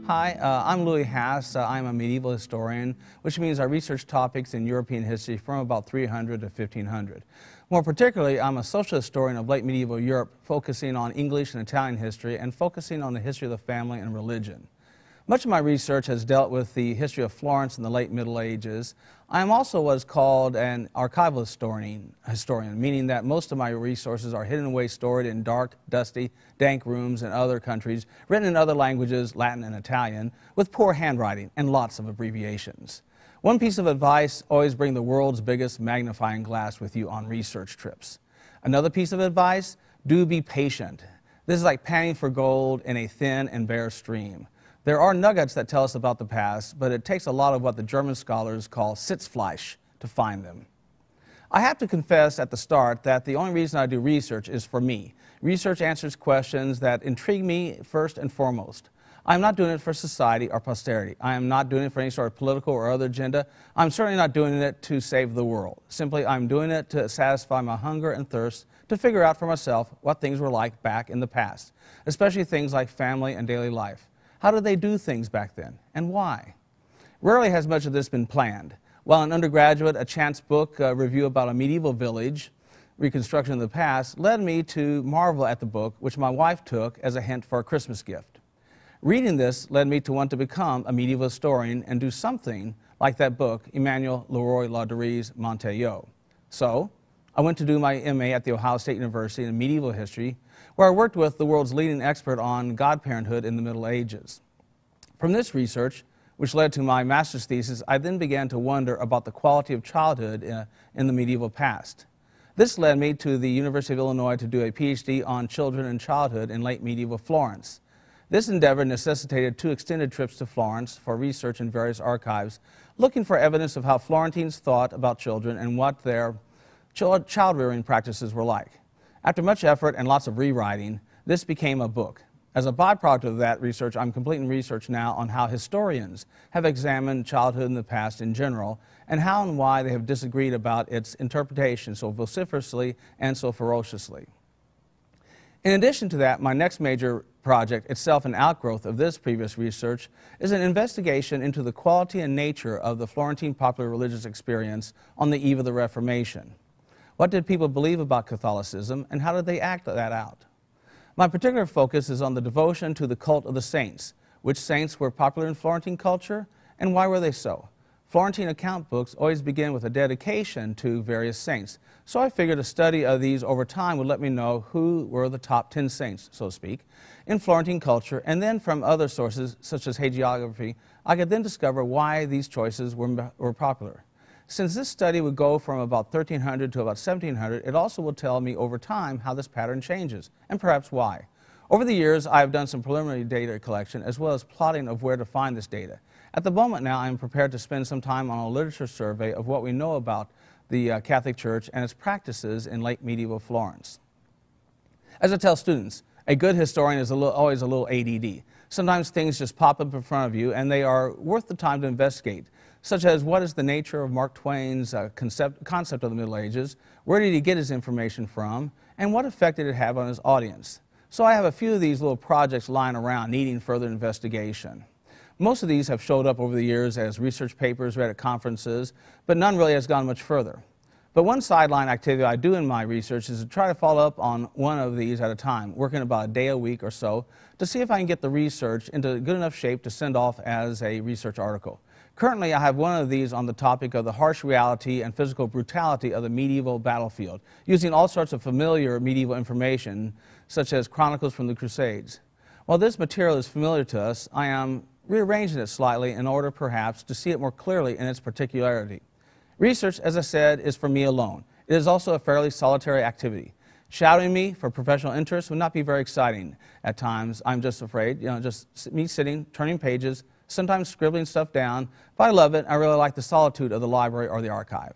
Hi, I'm Louis Haas. I'm a medieval historian, which means I research topics in European history from about 300 to 1500. More particularly, I'm a social historian of late medieval Europe, focusing on English and Italian history and focusing on the history of the family and religion. Much of my research has dealt with the history of Florence in the late Middle Ages. I am also what is called an archival historian, meaning that most of my resources are hidden away, stored in dark, dusty, dank rooms in other countries, written in other languages, Latin and Italian, with poor handwriting and lots of abbreviations. One piece of advice: always bring the world's biggest magnifying glass with you on research trips. Another piece of advice: do be patient. This is like panning for gold in a thin and bare stream. There are nuggets that tell us about the past, but it takes a lot of what the German scholars call Sitzfleisch to find them. I have to confess at the start that the only reason I do research is for me. Research answers questions that intrigue me first and foremost. I'm not doing it for society or posterity. I am not doing it for any sort of political or other agenda. I'm certainly not doing it to save the world. Simply, I'm doing it to satisfy my hunger and thirst to figure out for myself what things were like back in the past, especially things like family and daily life. How did they do things back then, and why? Rarely has much of this been planned. While an undergraduate, a chance book review about a medieval village, reconstruction of the past, led me to marvel at the book, which my wife took as a hint for a Christmas gift. Reading this led me to want to become a medieval historian and do something like that book, Emmanuel Leroy-Laduree's Montejo. So, I went to do my MA at The Ohio State University in medieval history, where I worked with the world's leading expert on godparenthood in the Middle Ages. From this research, which led to my master's thesis, I then began to wonder about the quality of childhood in the medieval past. This led me to the University of Illinois to do a PhD on children and childhood in late medieval Florence. This endeavor necessitated 2 extended trips to Florence for research in various archives, looking for evidence of how Florentines thought about children and what their child-rearing practices were like. After much effort and lots of rewriting, this became a book. As a byproduct of that research, I'm completing research now on how historians have examined childhood in the past in general, and how and why they have disagreed about its interpretation so vociferously and so ferociously. In addition to that, my next major project, itself an outgrowth of this previous research, is an investigation into the quality and nature of the Florentine popular religious experience on the eve of the Reformation. What did people believe about Catholicism, and how did they act that out? My particular focus is on the devotion to the cult of the saints. Which saints were popular in Florentine culture, and why were they so? Florentine account books always begin with a dedication to various saints, so I figured a study of these over time would let me know who were the top 10 saints, so to speak, in Florentine culture, and then from other sources, such as hagiography, I could then discover why these choices were popular. Since this study would go from about 1300 to about 1700, it also will tell me over time how this pattern changes, and perhaps why. Over the years, I have done some preliminary data collection as well as plotting of where to find this data. At the moment now, I am prepared to spend some time on a literature survey of what we know about the Catholic Church and its practices in late medieval Florence. As I tell students, a good historian is always a little ADD. Sometimes things just pop up in front of you and they are worth the time to investigate, such as what is the nature of Mark Twain's concept of the Middle Ages, where did he get his information from, and what effect did it have on his audience. So I have a few of these little projects lying around needing further investigation. Most of these have showed up over the years as research papers read at conferences, but none really has gone much further. But one sideline activity I do in my research is to try to follow up on one of these at a time, working about a day a week or so, to see if I can get the research into good enough shape to send off as a research article. Currently, I have one of these on the topic of the harsh reality and physical brutality of the medieval battlefield, using all sorts of familiar medieval information, such as chronicles from the Crusades. While this material is familiar to us, I am rearranging it slightly in order, perhaps, to see it more clearly in its particularity. Research, as I said, is for me alone. It is also a fairly solitary activity. Shadowing me for professional interest would not be very exciting at times. I'm just afraid, just me sitting, turning pages, sometimes scribbling stuff down, but I love it. I really like the solitude of the library or the archive.